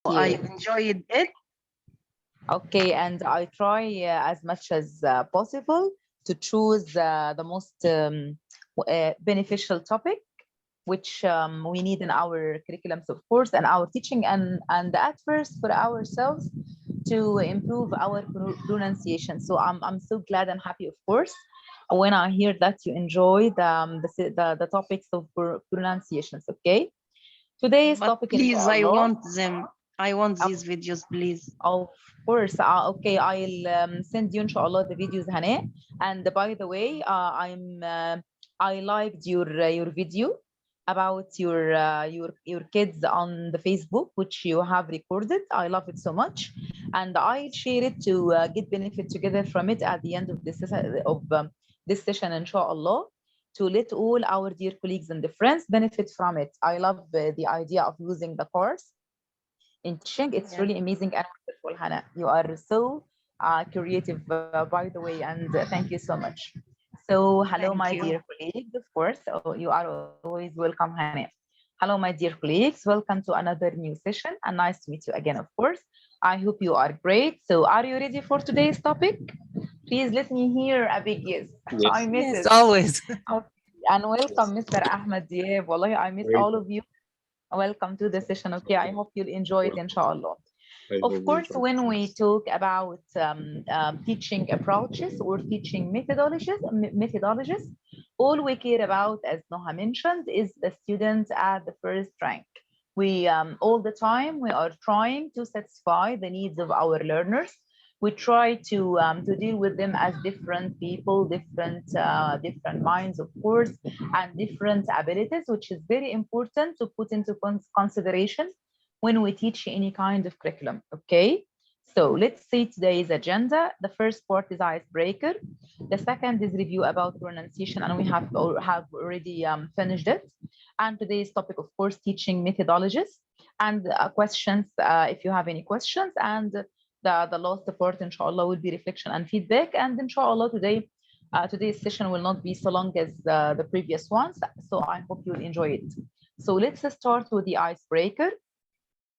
I you. enjoyed it. Okay, and I try as much as possible to choose the most beneficial topic, which we need in our curriculums, of course, and our teaching, and at first for ourselves to improve our pronunciation. So I'm so glad and happy, of course, when I hear that you enjoy the topics of pronunciations. Okay, today's But topic, please, I inshallah. want them. I want these videos, please. Of course. Okay, I'll send you inshallah the videos, Hane. And by the way, I liked your video about your kids on the Facebook, which you have recorded. I love it so much, and I'll share it to get benefit together from it at the end of this session, inshallah, to let all our dear colleagues and the friends benefit from it. I love the idea of using the course in teaching. It's Yeah. really amazing and wonderful, Hannah. You are so creative, by the way, and thank you so much. So, hello, Thank my you. dear colleagues, of course. So you are always welcome, Hannah. Hello, my dear colleagues. Welcome to another new session, and nice to meet you again, of course. I hope you are great. So, are you ready for today's topic? Please let me hear a big yes. I miss Yes, it. always. Okay. And welcome, Mr. Ahmed Diab. Wallahi, I miss all of you. Welcome to the session. Okay, I hope you'll enjoy it, inshallah. Of course, when we talk about teaching approaches or teaching methodologies, all we care about, as Noha mentioned, is the student at the first rank. We all the time we are trying to satisfy the needs of our learners. We try to deal with them as different people, different minds, of course, and different abilities, which is very important to put into consideration when we teach any kind of curriculum. Okay, so let's see today's agenda. The first part is icebreaker. The second is review about pronunciation, and we have already finished it. And today's topic, of course, teaching methodologies and questions, if you have any questions. And the last part, inshallah, will be reflection and feedback. And inshallah, today's session will not be so long as the previous ones. So I hope you'll enjoy it. So let's start with the icebreaker.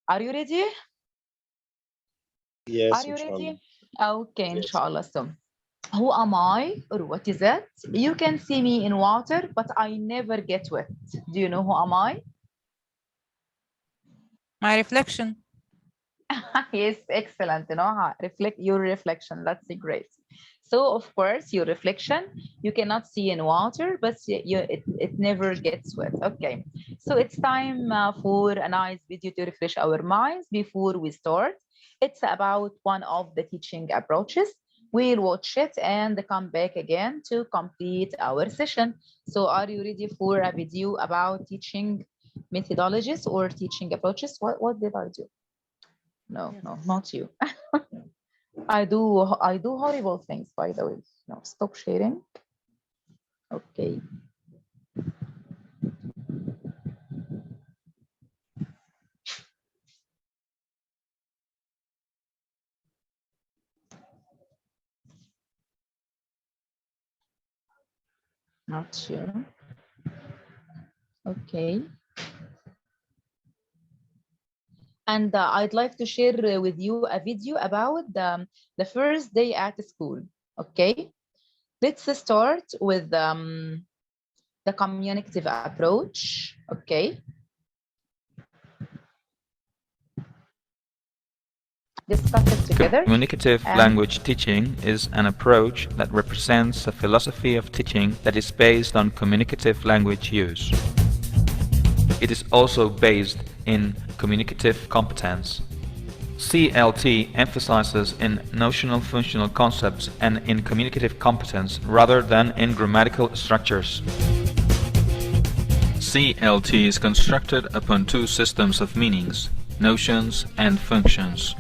Are you ready? Yes, Are you ready? Okay, inshallah. So, who am I or what is it? You can see me in water, but I never get wet. Do you know who am I? My reflection. Yes, excellent. You know, reflect your reflection. That's great. So, of course, your reflection you cannot see in water, but it never gets wet. Okay, so it's time for a nice video to refresh our minds before we start. It's about one of the teaching approaches. We'll watch it and come back again to complete our session. So, are you ready for a video about teaching methodologies or teaching approaches? What did I do? No, no, not you. I do horrible things, by the way. No, stop sharing. Okay. Not sure. Okay. And I'd like to share with you a video about the first day at school. Okay. Let's start with the communicative approach. Okay. Discuss it together. Communicative language teaching is an approach that represents a philosophy of teaching that is based on communicative language use. It is also based in communicative competence. CLT emphasizes in notional functional concepts and in communicative competence rather than in grammatical structures. CLT is constructed upon two systems of meanings, notions and functions.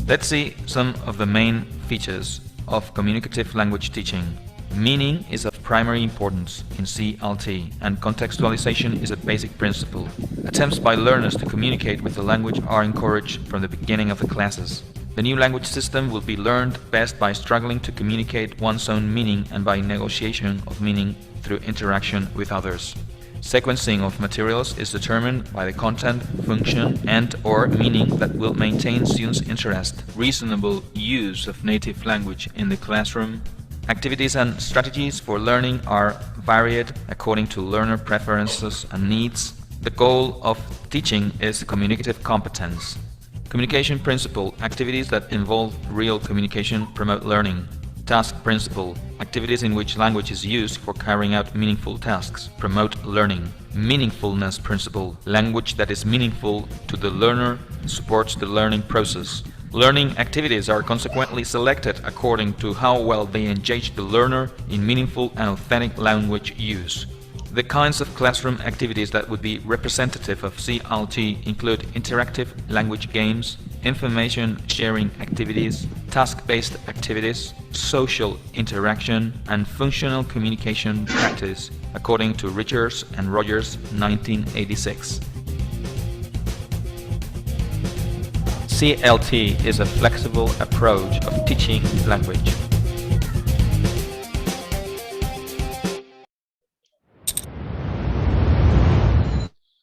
Let's see some of the main features of communicative language teaching. Meaning is of primary importance in CLT, and contextualization is a basic principle. Attempts by learners to communicate with the language are encouraged from the beginning of the classes. The new language system will be learned best by struggling to communicate one's own meaning and by negotiation of meaning through interaction with others. Sequencing of materials is determined by the content, function, and/or meaning that will maintain students' interest. Reasonable use of native language in the classroom. Activities and strategies for learning are varied according to learner preferences and needs. The goal of teaching is communicative competence. Communication principle: activities that involve real communication promote learning. Task principle: activities in which language is used for carrying out meaningful tasks promote learning. Meaningfulness principle: language that is meaningful to the learner supports the learning process. Learning activities are consequently selected according to how well they engage the learner in meaningful and authentic language use. The kinds of classroom activities that would be representative of CLT include interactive language games, information sharing activities, task-based activities, social interaction, and functional communication practice, according to Richards and Rogers, 1986. CLT is a flexible approach of teaching language.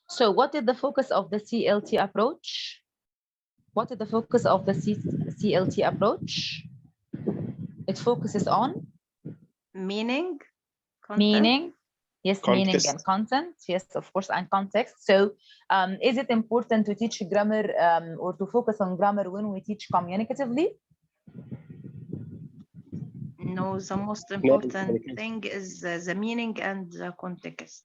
So what is the focus of the CLT approach? What is the focus of the CLT approach? It focuses on Meaning, content. meaning, yes, Context. meaning and content, yes, of course, and context. So is it important to teach grammar or to focus on grammar when we teach communicatively? No, the most important thing is the meaning and the context.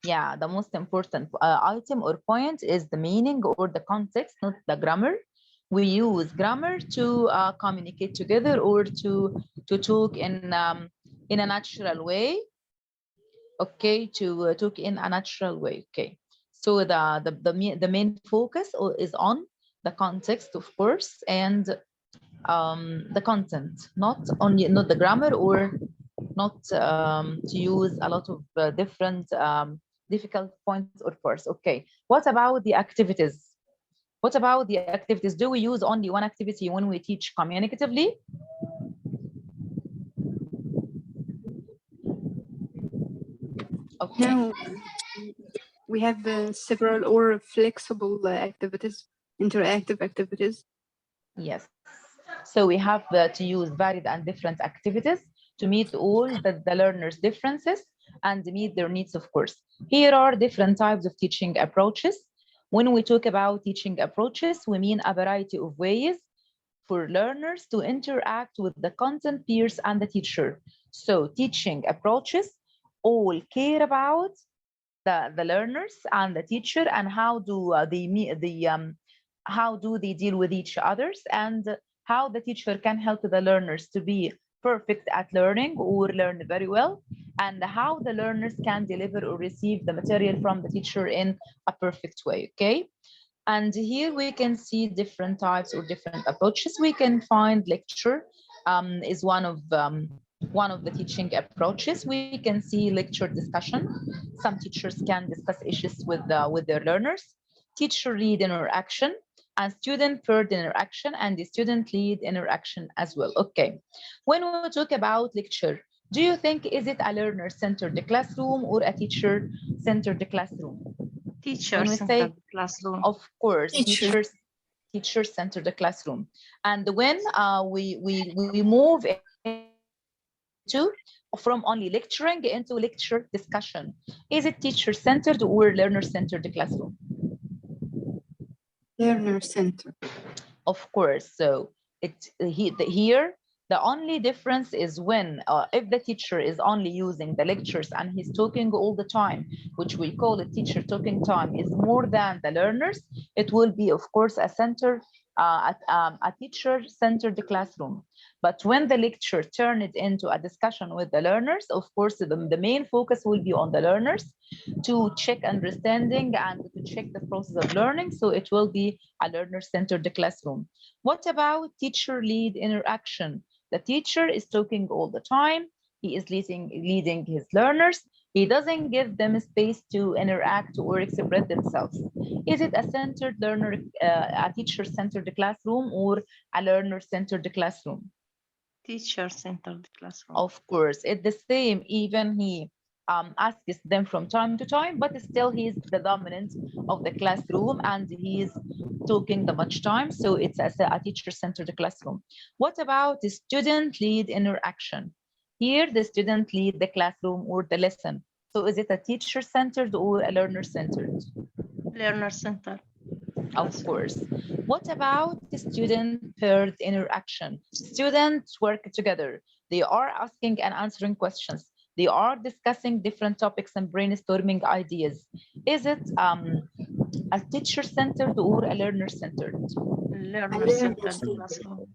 Yeah, the most important item or point is the meaning or the context, not the grammar. We use grammar to communicate together or to talk in a natural way. Okay, to talk in a natural way. Okay, so the main focus is on the context, of course, and the content, not the grammar, or not to use a lot of different difficult points or parts. Okay, what about the activities? What about the activities? Do we use only one activity when we teach communicatively? Okay. No, we have several or flexible activities, interactive activities. Yes. So we have to use varied and different activities to meet all the learners' differences and meet their needs, of course. Here are different types of teaching approaches. When we talk about teaching approaches, we mean a variety of ways for learners to interact with the content, peers, and the teacher. So teaching approaches all care about the learners and the teacher and how do they deal with each others, and how the teacher can help the learners to be perfect at learning or learn very well, and how the learners can deliver or receive the material from the teacher in a perfect way. Okay, and here we can see different types or different approaches. We can find lecture is one of the teaching approaches. We can see lecture discussion. Some teachers can discuss issues with their learners. Teacher lead interaction, and student paired interaction, and the student lead interaction as well. Okay, when we talk about lecture, do you think is it a learner-centered classroom or a teacher-centered classroom? Teacher-centered classroom. Of course, Teacher. teacher-centered classroom. And when we move to from only lecturing into lecture discussion, is it teacher-centered or learner-centered classroom? Learner center. Of course. So here the only difference is when if the teacher is only using the lectures and he's talking all the time, which we call it teacher talking time, is more than the learners, it will be, of course, a teacher-centered classroom. But when the lecture turns it into a discussion with the learners, of course, the main focus will be on the learners to check understanding and to check the process of learning. So it will be a learner-centered classroom. What about teacher-lead interaction? The teacher is talking all the time. He is leading his learners. He doesn't give them space to interact or express themselves. Is it a teacher-centered classroom or a learner-centered classroom? Teacher-centered classroom. Of course, it's the same. Even he asks them from time to time, but still he's the dominant of the classroom and he's talking the much time. So it's as a teacher-centered classroom. What about the student-lead interaction? Here, the student lead the classroom or the lesson. So is it a teacher-centered or a learner-centered? Learner-centered. Of course. What about the student-paired interaction? Students work together. They are asking and answering questions. They are discussing different topics and brainstorming ideas. Is it a teacher-centered or a learner-centered? Learner-centered classroom.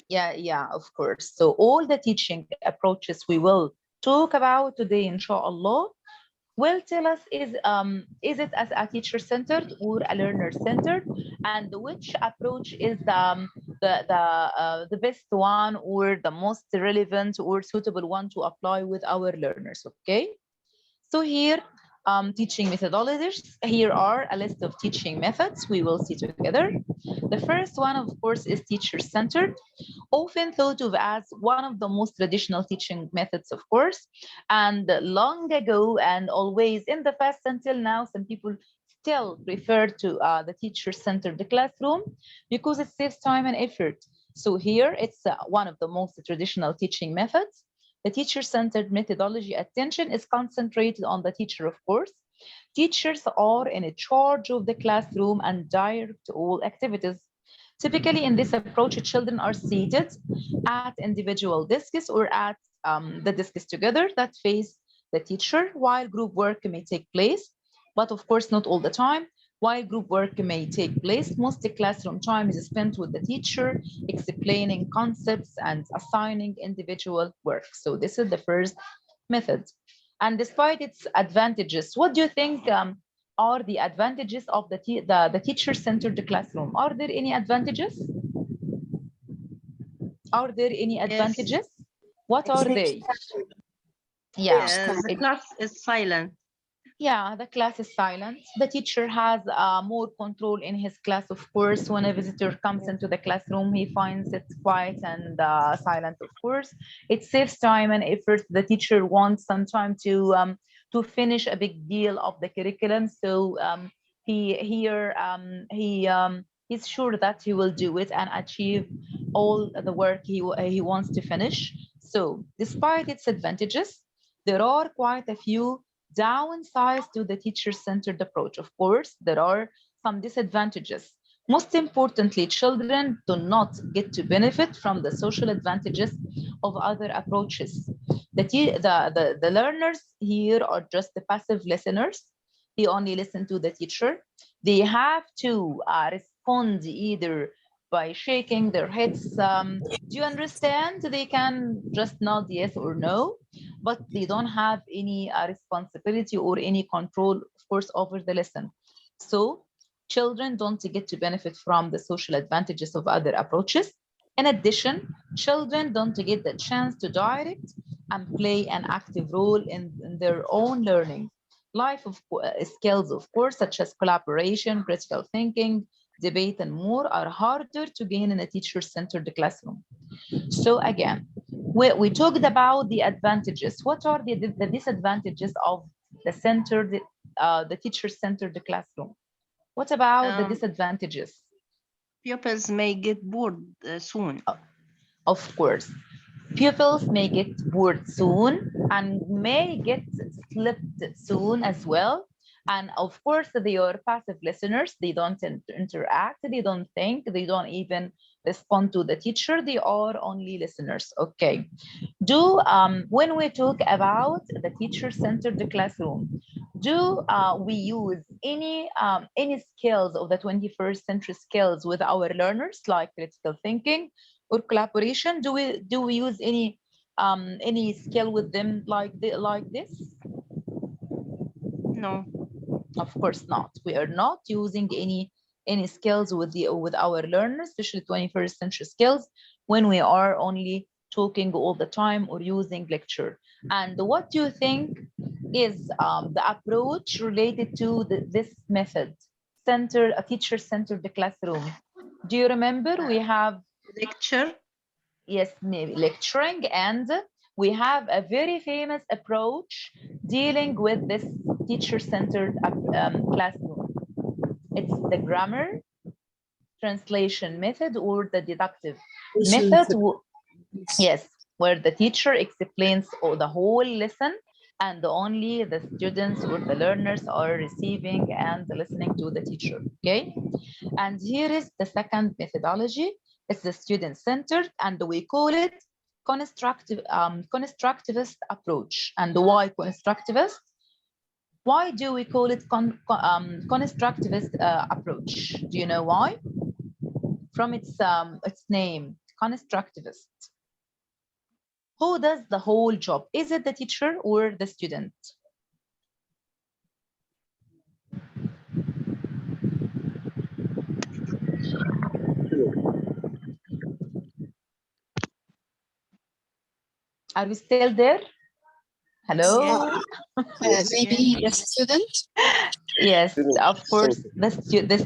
Yeah, of course. So all the teaching approaches we will talk about today, inshallah, will tell us is it as a teacher-centered or a learner-centered, and which approach is the best one or the most relevant or suitable one to apply with our learners. Okay, so here teaching methodologies. Here are a list of teaching methods we will see together. The first one, of course, is teacher-centered, often thought of as one of the most traditional teaching methods, of course. And long ago and always in the past until now, some people still refer to the teacher-centered classroom because it saves time and effort. So here it's one of the most traditional teaching methods. The teacher-centered methodology attention is concentrated on the teacher, of course. Teachers are in charge of the classroom and direct all activities. Typically, in this approach, children are seated at individual desks or at the desks together that face the teacher, while group work may take place, but of course, not all the time. While group work may take place, most classroom time is spent with the teacher, explaining concepts and assigning individual work. So this is the first method. And despite its advantages, what do you think are the advantages of the teacher-centered classroom? Are there any advantages? Are there any advantages? Yes. What are they? Yeah, the class is silent. Yeah, the class is silent. The teacher has more control in his class, of course. When a visitor comes into the classroom, he finds it quiet and silent, of course. It saves time and effort. The teacher wants some time to finish a big deal of the curriculum. So he's sure that he will do it and achieve all the work he wants to finish. So despite its advantages, there are quite a few downsides to the teacher-centered approach. Of course, there are some disadvantages. Most importantly, children do not get to benefit from the social advantages of other approaches. The learners here are just the passive listeners. They only listen to the teacher. They have to respond either by shaking their heads. Do you understand? They can just nod yes or no, but they don't have any responsibility or any control, of course, over the lesson. So children don't get to benefit from the social advantages of other approaches. In addition, children don't get the chance to direct and play an active role in their own learning. Life skills, of course, such as collaboration, critical thinking, debate, and more are harder to gain in a teacher-centered classroom. So again, we talked about the advantages. What are the disadvantages of the teacher-centered classroom? What about the disadvantages? Pupils may get bored soon. Of course. Pupils may get bored soon and may get slipped soon as well. And of course, they are passive listeners. They don't interact. They don't think. They don't even respond to the teacher. They are only listeners. Okay. When we talk about the teacher-centered classroom, do we use any skills of the 21st century skills with our learners, like critical thinking or collaboration? Do we use any skill with them like this? No. Of course not. We are not using any skills with our learners, especially 21st century skills, when we are only talking all the time or using lecture. And what do you think is the approach related to this method, a teacher-centered classroom? Do you remember we have lecture? Yes, maybe lecturing, and we have a very famous approach dealing with this teacher-centered classroom. It's the grammar translation method or the deductive method. Yes, where the teacher explains the whole lesson and only the students or the learners are receiving and listening to the teacher, okay? And here is the second methodology. It's the student-centered, and we call it constructivist approach. And why constructivist? Why do we call it constructivist approach? Do you know why? From its name, constructivist. Who does the whole job? Is it the teacher or the student? Are we still there? Hello? Maybe the student? Yes, of course, the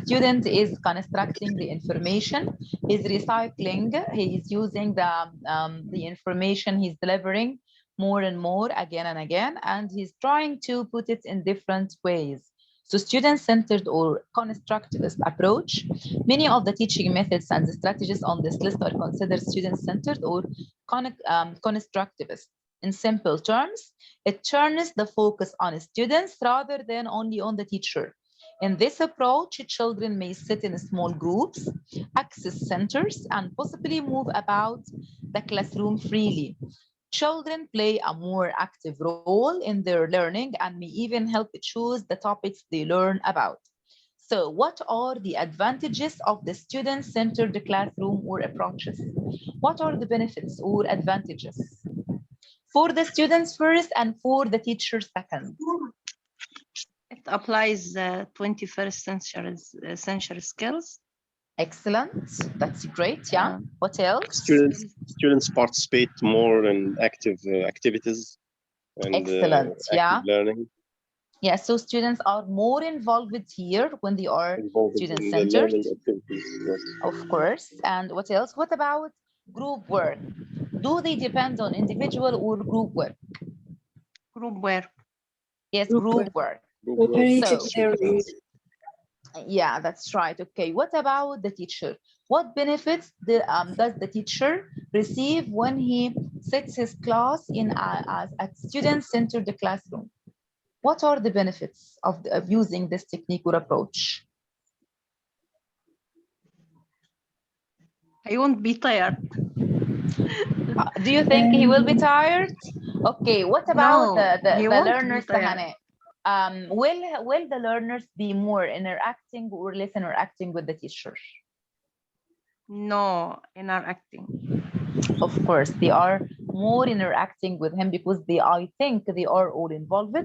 student is constructing the information, he's recycling, he is using the information he's delivering more and more again and again, and he's trying to put it in different ways. So student-centered or constructivist approach, many of the teaching methods and the strategies on this list are considered student-centered or constructivist. In simple terms, it turns the focus on students rather than only on the teacher. In this approach, children may sit in small groups, access centers, and possibly move about the classroom freely. Children play a more active role in their learning and may even help choose the topics they learn about. So what are the advantages of the student-centered classroom or approaches? What are the benefits or advantages? For the students first and for the teachers second. It applies 21st century skills. Excellent. That's great. Yeah. What else? Students participate more in active activities and excellent. Yeah. Learning. Yeah. So students are more involved here when they are student-centered. Yes. Of course. And what else? What about group work? Do they depend on individual or group work? Group work. Yes, group work. So, yeah, that's right. Okay. What about the teacher? What benefits does the teacher receive when he sets his class in a student-centered classroom? What are the benefits of using this technique or approach? I won't be tired. Do you think he will be tired? Okay, what about the learners, Tahane? Will the learners be more interacting or less interacting with the teacher? No, interacting. Of course, they are more interacting with him because I think they are all involved.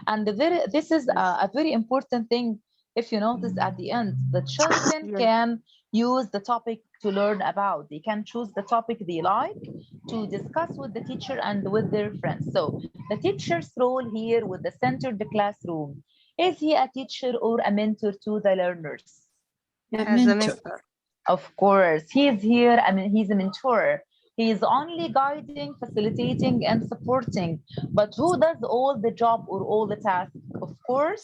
And this is a very important thing. If you notice at the end, the children can use the topic to learn about. They can choose the topic they like to discuss with the teacher and with their friends. So the teacher's role here with the centered classroom, is he a teacher or a mentor to the learners? As a mentor. Of course, he's here. I mean, he's a mentor. He's only guiding, facilitating, and supporting. But who does all the job or all the tasks? Of course,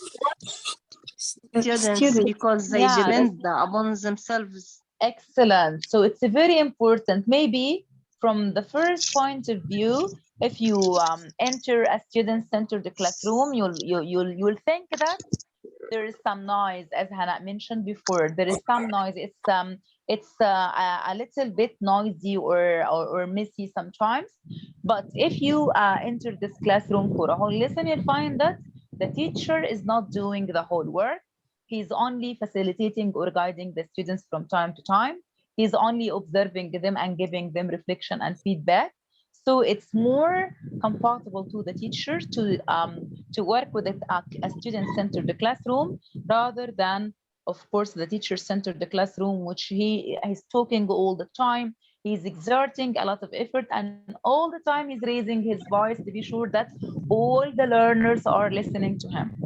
students, because they depend upon themselves. Excellent. So it's very important. Maybe from the first point of view, if you enter a student-centered classroom, you'll think that there is some noise, as Hannah mentioned before. There is some noise. It's a little bit noisy or messy sometimes. But if you enter this classroom for a whole lesson, you'll find that the teacher is not doing the whole work. He's only facilitating or guiding the students from time to time. He's only observing them and giving them reflection and feedback. So it's more compatible to the teacher to work with a student-centered classroom rather than, of course, the teacher-centered classroom, which he's talking all the time. He's exerting a lot of effort, and all the time he's raising his voice to be sure that all the learners are listening to him.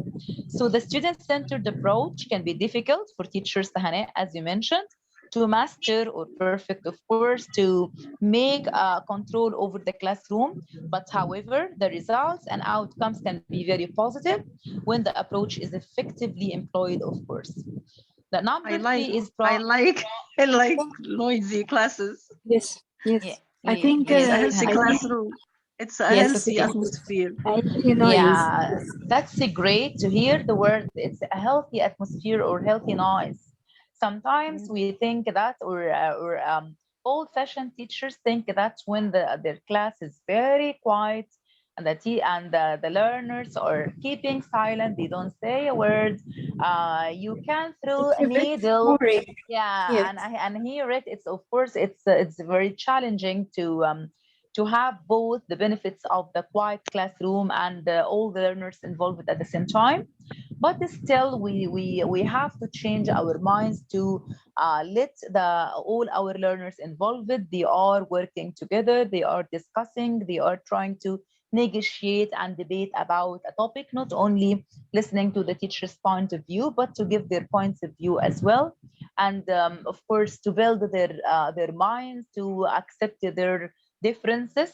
So the student-centered approach can be difficult for teachers, Tahane, as you mentioned, to master or perfect, of course, to make control over the classroom. But however, the results and outcomes can be very positive when the approach is effectively employed, of course. The number three is I like noisy classes. Yes, yes. Yeah, I think It's a yes, healthy classroom. It's a yes, healthy atmosphere. noise. yeah, that's great to hear the word. It's a healthy atmosphere or healthy noise. Sometimes we think that, or old-fashioned teachers think that when their class is very quiet and the learners are keeping silent, they don't say a word. You can throw It's a a bit needle, boring. yeah, Yes. and hear it. It's of course it's very challenging to have both the benefits of the quiet classroom and all the learners involved at the same time. But still, we have to change our minds to let all our learners involved. They are working together. They are discussing. They are trying to negotiate and debate about a topic, not only listening to the teacher's point of view, but to give their points of view as well. And of course, to build their minds, to accept their differences,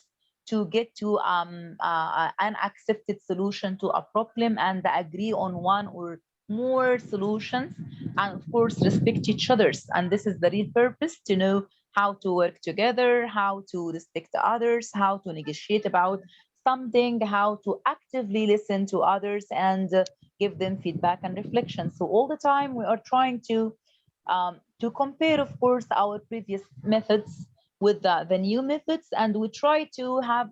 to get to an accepted solution to a problem and agree on one or more solutions, and of course respect each other's. And this is the real purpose, to know how to work together, how to respect others, how to negotiate about something, how to actively listen to others and give them feedback and reflection. So all the time we are trying to compare, of course, our previous methods with the new methods, and we try to have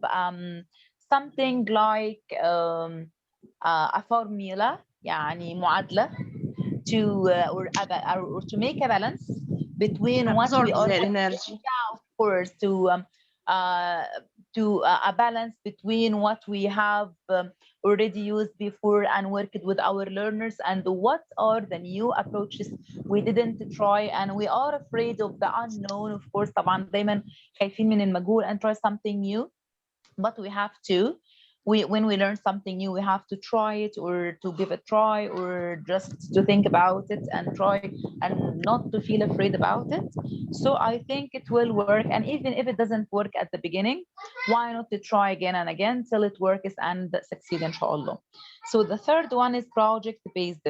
something like a formula, يعني معادلة, or to make a balance between what we are their energy. of course, to a balance between what we have already used before and worked with our learners, and what are the new approaches we didn't try and we are afraid of the unknown. Of course, طبعا دايما خايفين من المجهول and try something new, but we have to. When we learn something new, we have to try it, or to give a try, or just to think about it and try, and not to feel afraid about it. So I think it will work. And even if it doesn't work at the beginning, why not to try again and again till it works and succeed, inshallah. So the third one is project-based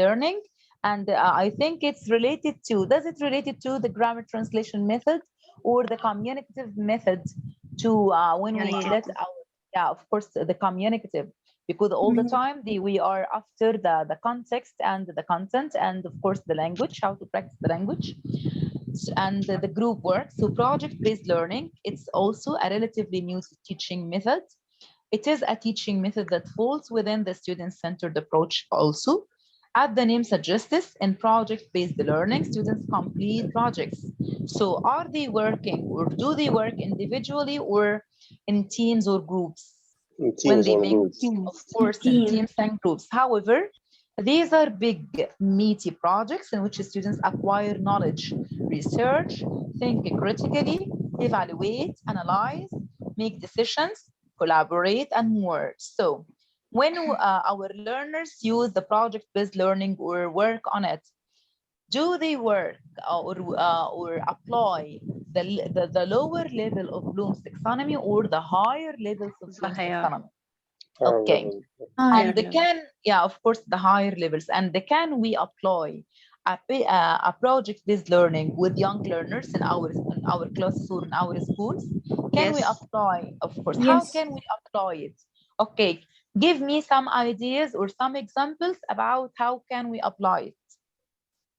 learning. And I think it's related to, does it related to the grammar translation method or the communicative method, to when we let our, yeah, of course, the communicative, because all the time we are after the context and the content and of course the language, how to practice the language and the group work. So project-based learning, it's also a relatively new teaching method. It is a teaching method that falls within the student-centered approach also. As the name suggests, in project-based learning, students complete projects. So are they working, or do they work individually or in teams or groups? In teams when they or make groups. of course in teams and groups. However, these are big, meaty projects in which students acquire knowledge, research, think critically, evaluate, analyze, make decisions, collaborate, and more. So when our learners use the project-based learning or work on it, do they work or apply the lower level of Bloom's taxonomy or the higher levels of Bloom's taxonomy? Okay. And they can, yeah, of course, the higher levels. And they can we apply a project-based learning with young learners in our classes or in our schools? Can we apply? Of course. Yes. How can we apply it? Okay. Give me some ideas or some examples about how can we apply it.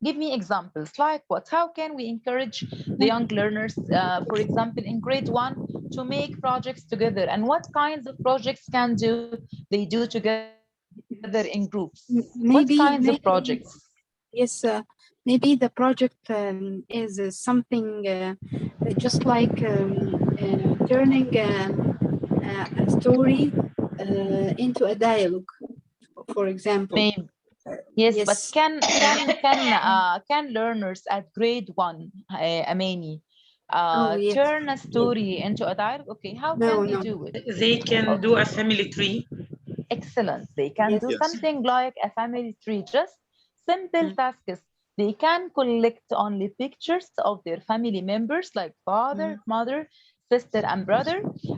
Give me examples, like what? How can we encourage the young learners, for example, in grade 1, to make projects together? And what kinds of projects they do together in groups? Maybe, what kinds of projects? Yes, maybe the project is something just like turning a story into a dialogue, for example. Maybe. Yes, but can learners at grade 1, Amani, turn a story into a dialogue? Okay, how can they do it? They can do a family tree. Excellent. They can do something like a family tree, just simple tasks. They can collect only pictures of their family members like father, mother, sister, and brother,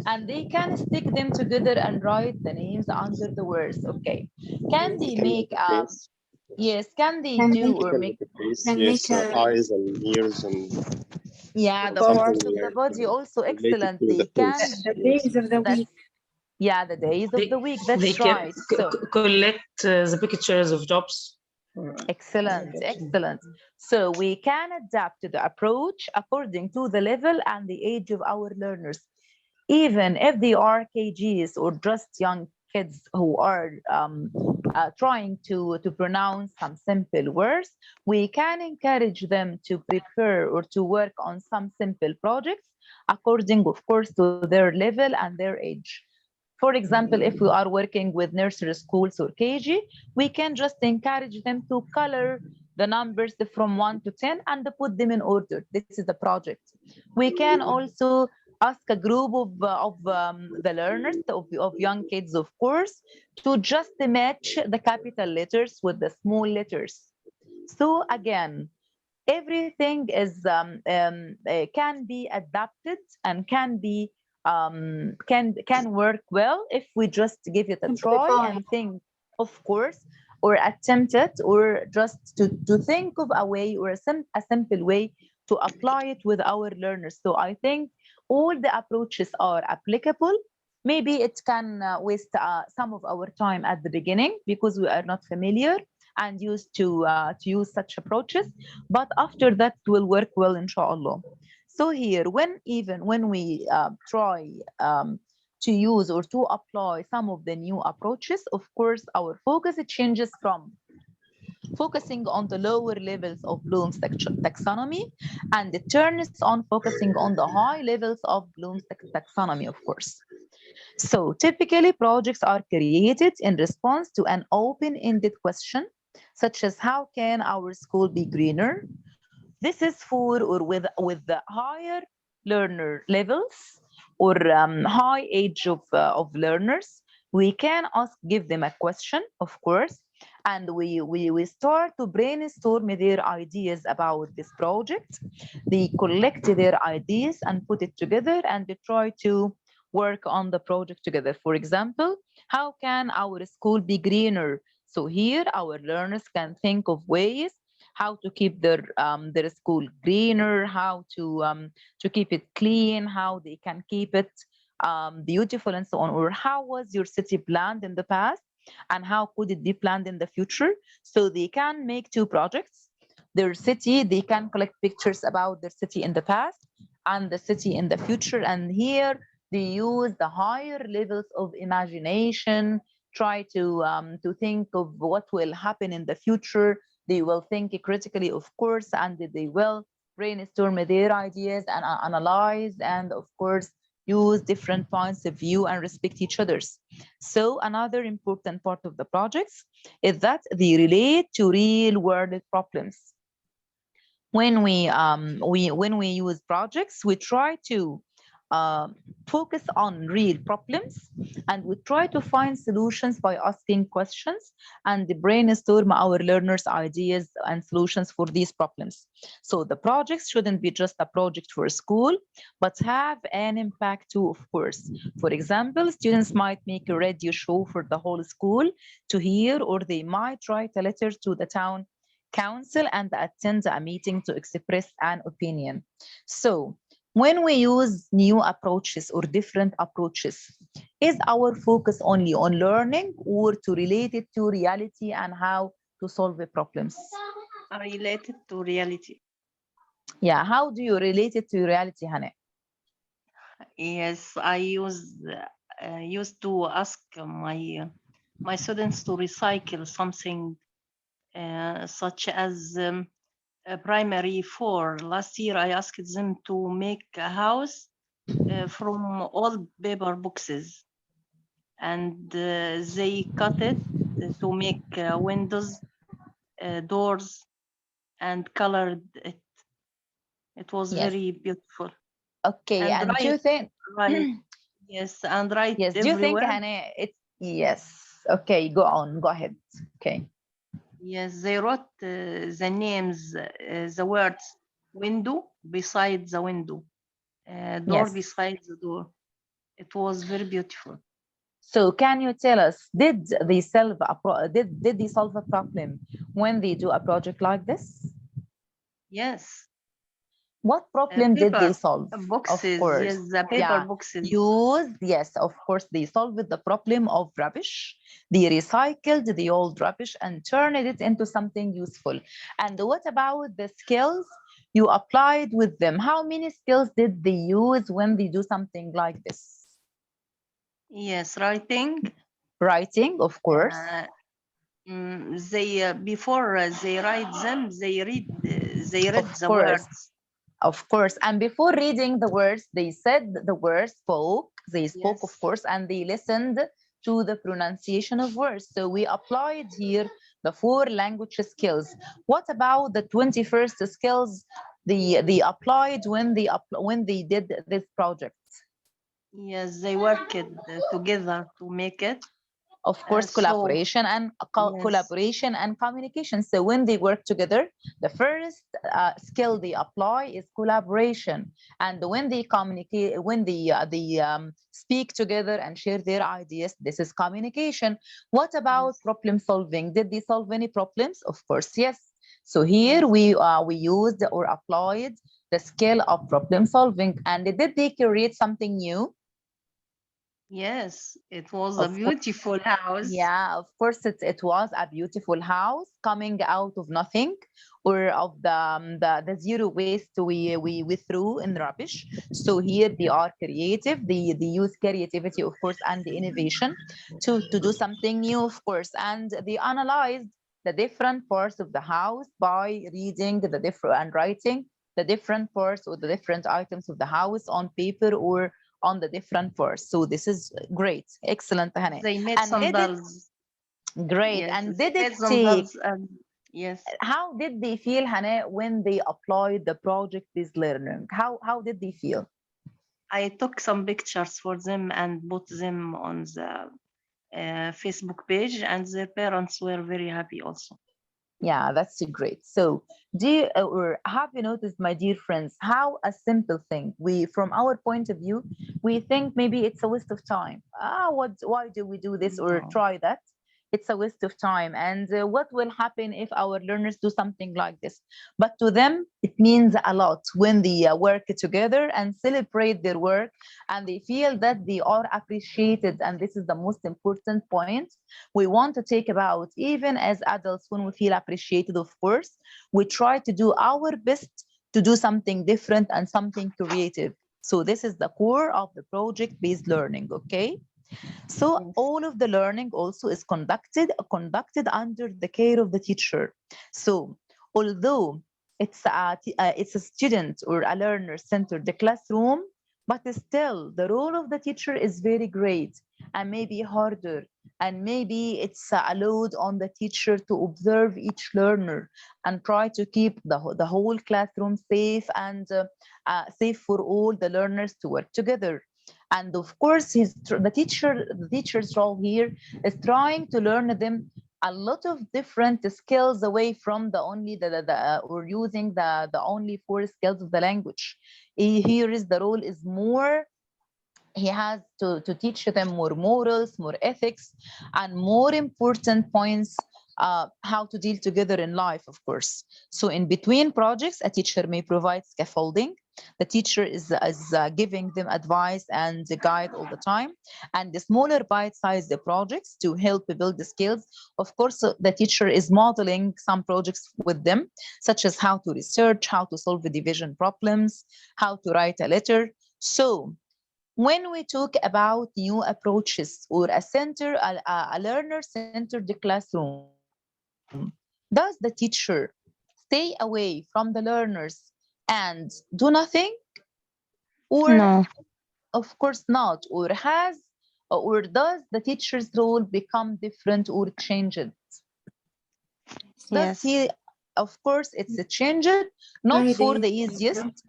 and they can stick them together and write the names under the words. Okay. Can they make yes, can they do or make yes, eyes and ears and the part of the body also excellent. They can the days of the week. The days of the week. That's they can right. So collect the pictures of jobs. Excellent, excellent. So we can adapt to the approach according to the level and the age of our learners. Even if they are KGs or just young kids who are trying to pronounce some simple words, we can encourage them to prepare or to work on some simple projects according, of course, to their level and their age. For example, if we are working with nursery schools or KG, we can just encourage them to color the numbers from 1 to 10 and put them in order. This is the project. We can also ask a group of the learners, of young kids, of course, to just match the capital letters with the small letters. So again, everything is can be adapted and can be can work well if we just give it a try and think, of course, or attempt it, or just to think of a way or a simple way to apply it with our learners. So I think all the approaches are applicable. Maybe it can waste some of our time at the beginning because we are not familiar and used to use such approaches, but after that it will work well, inshallah. So here, when we try to use or to apply some of the new approaches, of course, our focus changes from focusing on the lower levels of Bloom's taxonomy, and it turns on focusing on the high levels of Bloom's taxonomy, of course. So typically, projects are created in response to an open-ended question, such as how can our school be greener? This is for or with the higher learner levels or high age of learners. We can give them a question, of course, and we start to brainstorm their ideas about this project. They collect their ideas and put it together, and they try to work on the project together. For example, how can our school be greener? So here our learners can think of ways how to keep their school greener, how to keep it clean, how they can keep it beautiful, and so on. Or how was your city planned in the past, and how could it be planned in the future? So they can make two projects. Their city, they can collect pictures about their city in the past and the city in the future. And here they use the higher levels of imagination, try to think of what will happen in the future. They will think critically, of course, and they will brainstorm their ideas and analyze, and of course, use different points of view and respect each other's. So another important part of the projects is that they relate to real world problems. When we use projects, we try to focus on real problems, and we try to find solutions by asking questions and brainstorm our learners' ideas and solutions for these problems. So the projects shouldn't be just a project for school, but have an impact too, of course. For example, students might make a radio show for the whole school to hear, or they might write a letter to the town council and attend a meeting to express an opinion. So when we use new approaches or different approaches, is our focus only on learning or to relate it to reality and how to solve the problems? Related to reality. Yeah, how do you relate it to reality, Hannah? Yes, I used to ask my students to recycle something such as primary 4. Last year, I asked them to make a house from old paper boxes, and they cut it to make windows, doors, and colored it. It was very beautiful. Okay, and do you think? Right. Yes, and right. Yes. Do you think, Hannah? It's yes. Okay, go on. Go ahead. Okay. Yes, they wrote the names, the words, window beside the window, door Yes. beside the door. It was very beautiful. So can you tell us, did they solve a problem when they do a project like this? Yes. What problem did they Paper solve? boxes, Of course. yes, the paper Yeah. boxes. Yes, of course, they solved the problem of rubbish. They recycled the old rubbish and turned it into something useful. And what about the skills you applied with them? How many skills did they use when they do something like this? Yes, writing. Writing, of course. They before they write them, they read the words. Of course. And before reading the words, they said the words, they spoke, Yes. of course, and they listened to the pronunciation of words. So we applied here the 4 language skills. What about the 21st skills they applied when they did this project? Yes, they worked together to make it. Of course, collaboration and collaboration and communication. So when they work together, the first skill they apply is collaboration. And when they communicate, when they speak together and share their ideas, this is communication. What about problem solving? Did they solve any problems? Of course, yes. So here we used or applied the skill of problem solving. And did they create something new? Yes, it was a beautiful house. Yeah, of course, it was a beautiful house coming out of nothing, or of the zero waste we threw in rubbish. So here they are creative. They use creativity, of course, and the innovation to do something new, of course. And they analyzed the different parts of the house by reading the different and writing the different parts or the different items of the house on paper or on the different parts. So this is great, excellent, Hannah. They made some dolls. Great. Yes, and did it some take? dolls, yes. How did they feel, Hannah, when they applied the project-based learning? How did they feel? I took some pictures for them and put them on the Facebook page, and their parents were very happy also. Yeah, that's great. So or have you noticed, my dear friends, how a simple thing, from our point of view, we think maybe it's a waste of time. Why do we do this or try that? It's a waste of time. And what will happen if our learners do something like this? But to them, it means a lot when they work together and celebrate their work, and they feel that they are appreciated. And this is the most important point we want to take about. Even as adults, when we feel appreciated, of course, we try to do our best to do something different and something creative. So this is the core of the project-based learning, okay? So all of the learning also is conducted under the care of the teacher. So although it's a student or a learner-centered classroom, but still the role of the teacher is very great and maybe harder. And maybe it's a load on the teacher to observe each learner and try to keep the whole classroom safe and safe for all the learners to work together. And of course, the teacher's role here is trying to learn them a lot of different skills away from the only or using the only 4 skills of the language. Here is the role is more. He has to teach them more morals, more ethics, and more important points, how to deal together in life, of course. So in between projects, a teacher may provide scaffolding. The teacher is giving them advice and guide all the time. And the smaller bite-sized projects to help build the skills. Of course, the teacher is modeling some projects with them, such as how to research, how to solve the division problems, how to write a letter. So when we talk about new approaches or a learner-centered classroom, does the teacher stay away from the learners and do nothing? Or no, of course not. Or does the teacher's role become different or change it? Does he? Of course, it's changed, not for the easiest.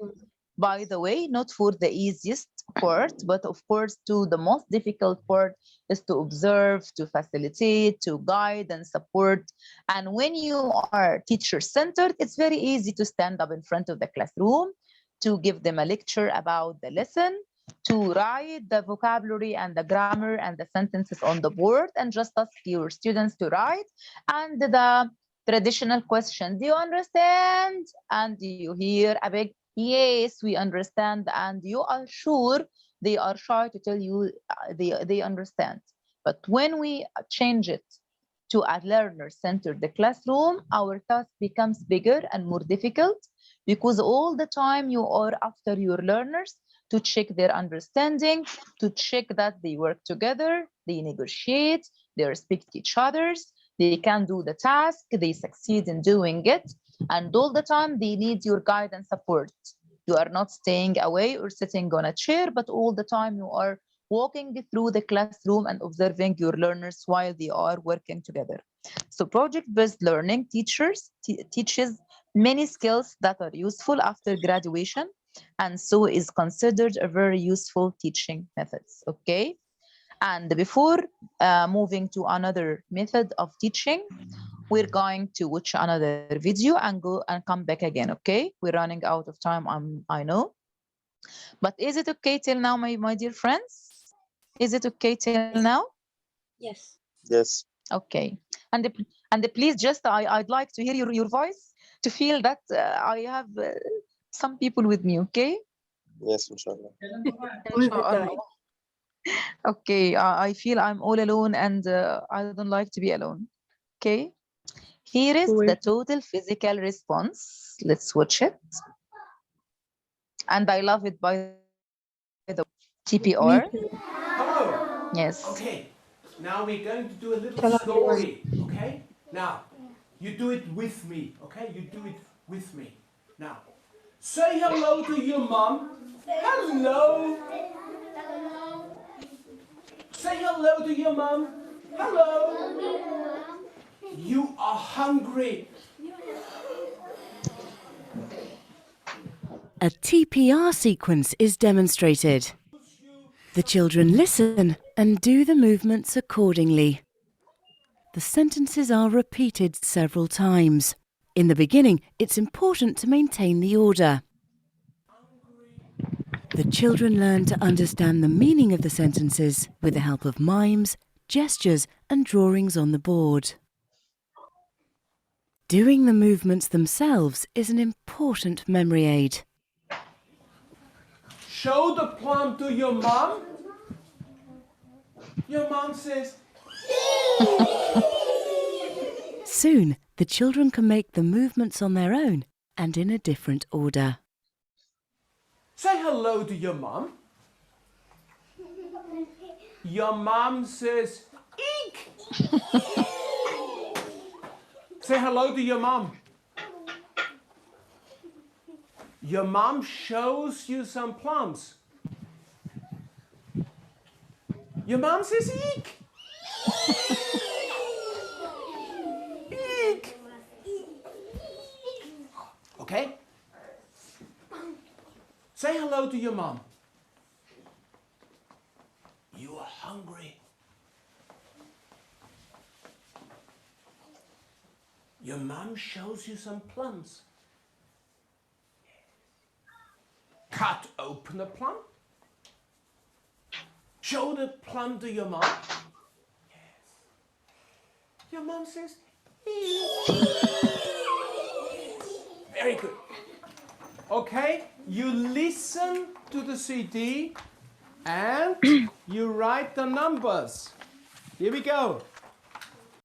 By the way, not for the easiest, part, but of course, the most difficult part is to observe, to facilitate, to guide and support. And when you are teacher-centered, it's very easy to stand up in front of the classroom, to give them a lecture about the lesson, to write the vocabulary and the grammar and the sentences on the board, and just ask your students to write. And the traditional question, do you understand? And you hear a big, yes, we understand. And you are sure they are shy to tell you they understand. But when we change it to a learner-centered classroom, our task becomes bigger and more difficult, because all the time you are after your learners to check their understanding, to check that they work together, they negotiate, they respect each other's, they can do the task, they succeed in doing it, and all the time they need your guide and support. You are not staying away or sitting on a chair, but all the time you are walking through the classroom and observing your learners while they are working together. So project-based learning teaches many skills that are useful after graduation, and so is considered a very useful teaching methods, okay? And before moving to another method of teaching, we're going to watch another video and go and come back again, okay? We're running out of time, I know. But is it okay till now, my dear friends? Is it okay till now? Yes. Yes. Okay. And please just, I'd like to hear your voice to feel that I have some people with me, okay? Yes, inshallah. Inshallah. Okay, I feel I'm all alone and I don't like to be alone. Okay, here is the total physical response. Let's watch it. And I love it, by the way. TPR. Hello. Yes. Okay, now we're going to do a little story. Okay, now you do it with me. Okay, you do it with me. Now, say hello to your mom. Hello. Say hello to your mom. Hello. You are hungry. A TPR sequence is demonstrated. The children listen and do the movements accordingly. The sentences are repeated several times. In the beginning, it's important to maintain the order. The children learn to understand the meaning of the sentences with the help of mimes, gestures, and drawings on the board. Doing the movements themselves is an important memory aid. Show the plum to your mom. Your mom says, Soon, the children can make the movements on their own and in a different order. say hello to your mom. Your mom says, eek. Say hello to your mom. Your mom shows you some plums. Your mom says, eek. Eek. Okay? Say hello to your mom. You are hungry. Your mom shows you some plums. Cut open a plum. Show the plum to your mom. Yes. Your mom says, very good. Okay, you listen to the CD and you write the numbers. Here we go.